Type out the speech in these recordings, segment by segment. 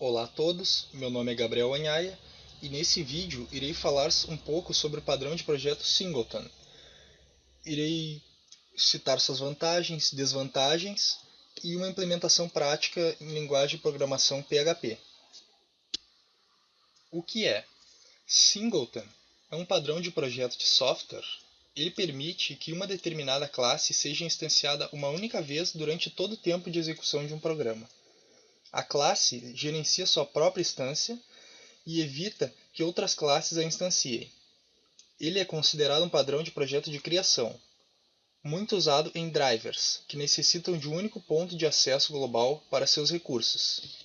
Olá a todos, meu nome é Gabriel Anhaia e nesse vídeo irei falar um pouco sobre o padrão de projeto Singleton. Irei citar suas vantagens, desvantagens e uma implementação prática em linguagem de programação PHP. O que é? Singleton é um padrão de projeto de software. Ele permite que uma determinada classe seja instanciada uma única vez durante todo o tempo de execução de um programa. A classe gerencia sua própria instância e evita que outras classes a instanciem. Ele é considerado um padrão de projeto de criação, muito usado em drivers, que necessitam de um único ponto de acesso global para seus recursos.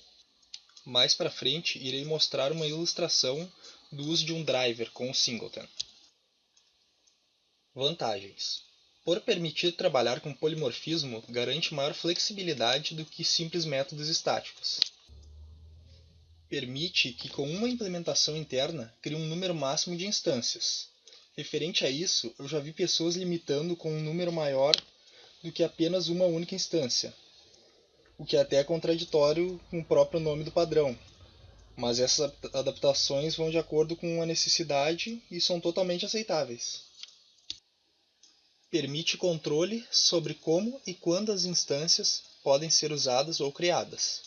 Mais para frente, irei mostrar uma ilustração do uso de um driver com o Singleton. Vantagens: por permitir trabalhar com polimorfismo, garante maior flexibilidade do que simples métodos estáticos. Permite que com uma implementação interna crie um número máximo de instâncias. Referente a isso, eu já vi pessoas limitando com um número maior do que apenas uma única instância, o que é até contraditório com o próprio nome do padrão, mas essas adaptações vão de acordo com a necessidade e são totalmente aceitáveis. Permite controle sobre como e quando as instâncias podem ser usadas ou criadas.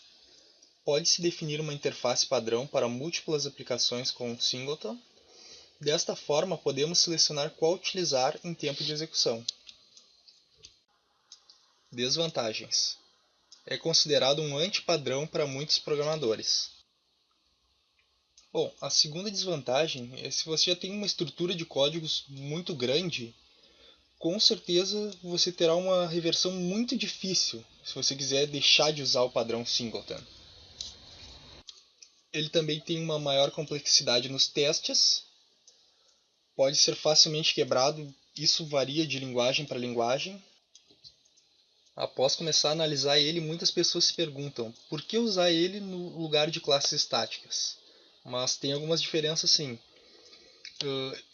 Pode-se definir uma interface padrão para múltiplas aplicações com o Singleton. Desta forma, podemos selecionar qual utilizar em tempo de execução. Desvantagens: é considerado um anti-padrão para muitos programadores. Bom, a segunda desvantagem é se você já tem uma estrutura de códigos muito grande, com certeza você terá uma reversão muito difícil se você quiser deixar de usar o padrão Singleton. Ele também tem uma maior complexidade nos testes, pode ser facilmente quebrado, isso varia de linguagem para linguagem. Após começar a analisar ele, muitas pessoas se perguntam por que usar ele no lugar de classes estáticas. Mas tem algumas diferenças sim.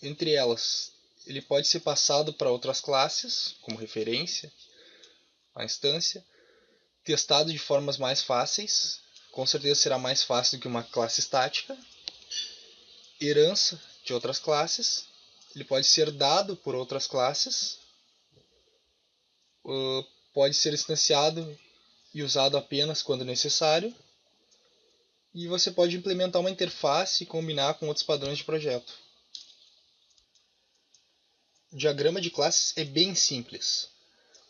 Entre elas, ele pode ser passado para outras classes, como referência, a instância, testado de formas mais fáceis, com certeza será mais fácil do que uma classe estática, herança de outras classes, ele pode ser dado por outras classes, pode ser instanciado e usado apenas quando necessário, e você pode implementar uma interface e combinar com outros padrões de projeto. O diagrama de classes é bem simples.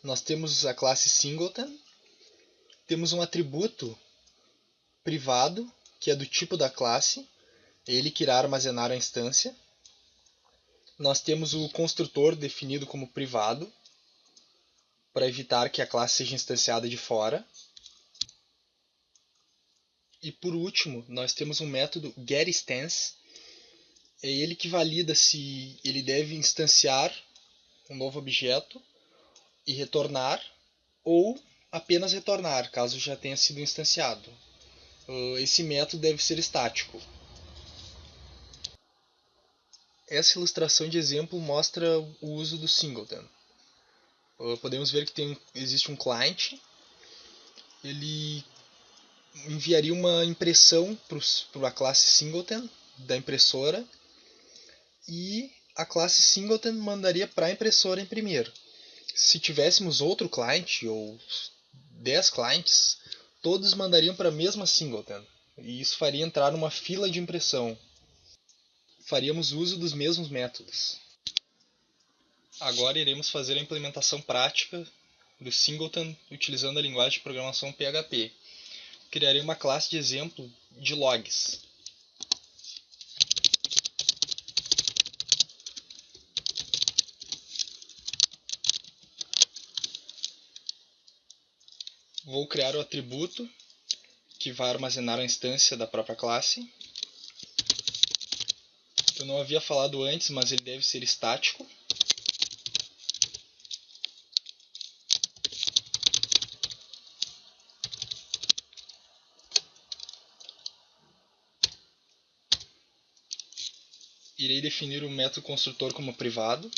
Nós temos a classe Singleton, temos um atributo privado, que é do tipo da classe, ele que irá armazenar a instância. Nós temos o construtor definido como privado, para evitar que a classe seja instanciada de fora. E por último, nós temos um método getInstance, é ele que valida se ele deve instanciar um novo objeto e retornar, ou apenas retornar, caso já tenha sido instanciado. Esse método deve ser estático. Essa ilustração de exemplo mostra o uso do Singleton. Podemos ver que existe um client, ele enviaria uma impressão para a classe Singleton da impressora, e a classe Singleton mandaria para a impressora imprimir. Se tivéssemos outro client ou 10 clients, todos mandariam para a mesma Singleton, e isso faria entrar numa fila de impressão. Faríamos uso dos mesmos métodos. Agora iremos fazer a implementação prática do Singleton utilizando a linguagem de programação PHP. Criarei uma classe de exemplo de logs. Vou criar o atributo que vai armazenar a instância da própria classe. Eu não havia falado antes, mas ele deve ser estático. Irei definir o método construtor como privado.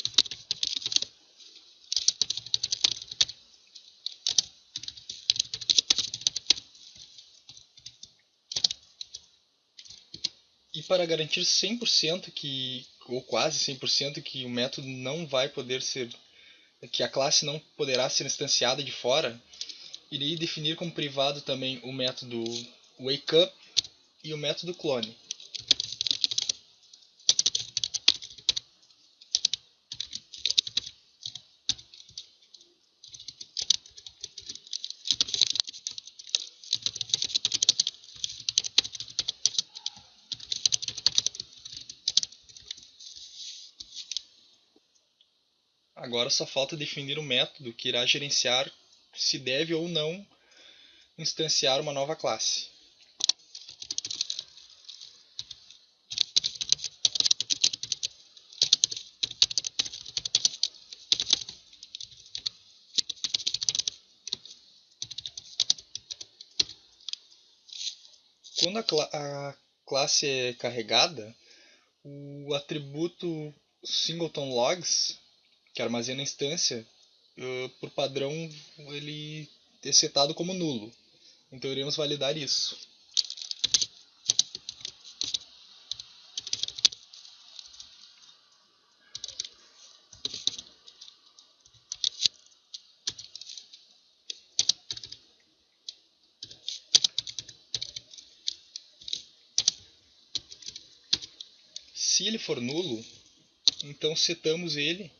para garantir 100% ou quase 100% que o método não vai poder ser, que a classe não poderá ser instanciada de fora, irei definir como privado também o método wakeUp e o método clone. Agora só falta definir o método que irá gerenciar se deve ou não instanciar uma nova classe. Quando a classe é carregada, o atributo singleton logs, que armazena a instância, por padrão ele é setado como nulo. Então iremos validar isso. Se ele for nulo, então setamos ele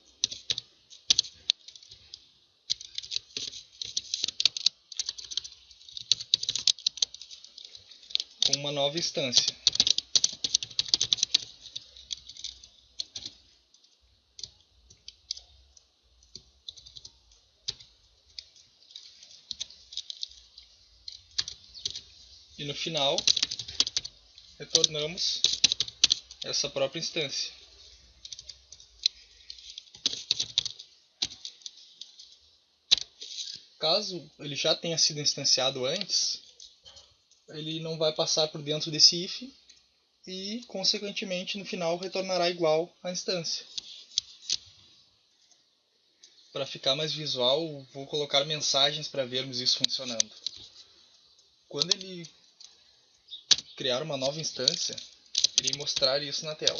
com uma nova instância. E no final, retornamos essa própria instância. Caso ele já tenha sido instanciado antes, ele não vai passar por dentro desse if e, consequentemente, no final retornará igual à instância. Para ficar mais visual, vou colocar mensagens para vermos isso funcionando. Quando ele criar uma nova instância, irei mostrar isso na tela.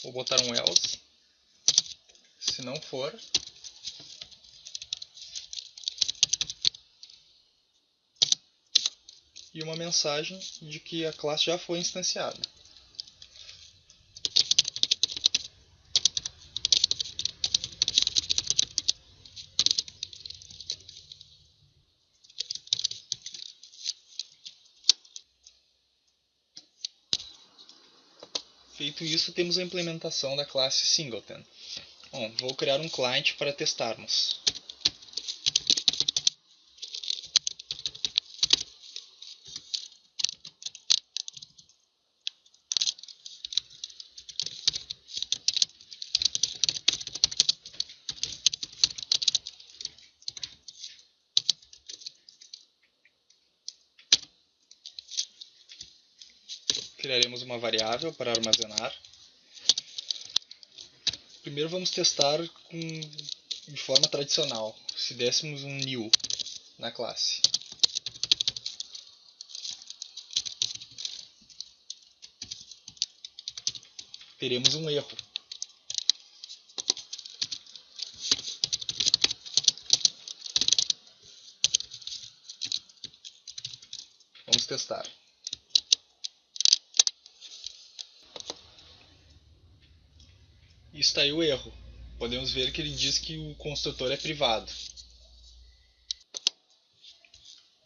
Vou botar um else. Se não for, e uma mensagem de que a classe já foi instanciada. Feito isso, temos a implementação da classe Singleton. Bom, vou criar um client para testarmos. Criaremos uma variável para armazenar. Primeiro vamos testar de forma tradicional, se dessemos um new na classe. Teremos um erro. Vamos testar. E está aí o erro. Podemos ver que ele diz que o construtor é privado.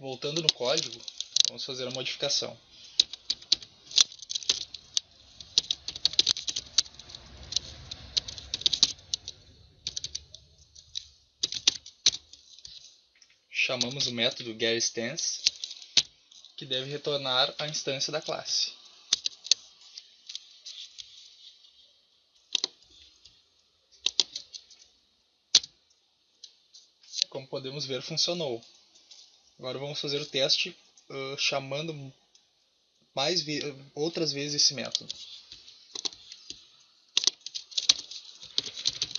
Voltando no código, vamos fazer a modificação. Chamamos o método getInstance, que deve retornar a instância da classe. Como podemos ver, funcionou. Agora vamos fazer o teste chamando outras vezes esse método.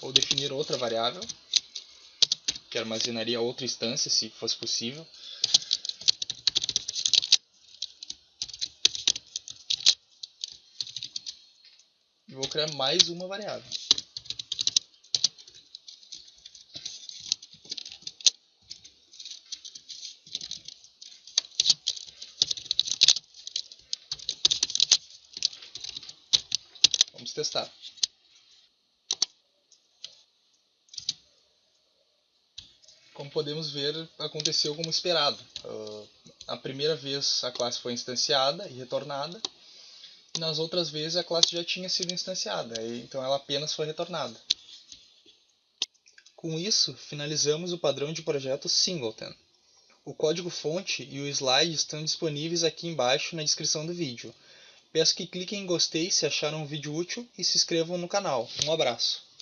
Ou definir outra variável, que armazenaria outra instância, se fosse possível. E vou criar mais uma variável. Vamos testar. Como podemos ver, aconteceu como esperado. A primeira vez a classe foi instanciada e retornada, e nas outras vezes a classe já tinha sido instanciada, então ela apenas foi retornada. Com isso, finalizamos o padrão de projeto Singleton. O código-fonte e o slide estão disponíveis aqui embaixo na descrição do vídeo. Peço que cliquem em gostei se acharam o vídeo útil e se inscrevam no canal. Um abraço!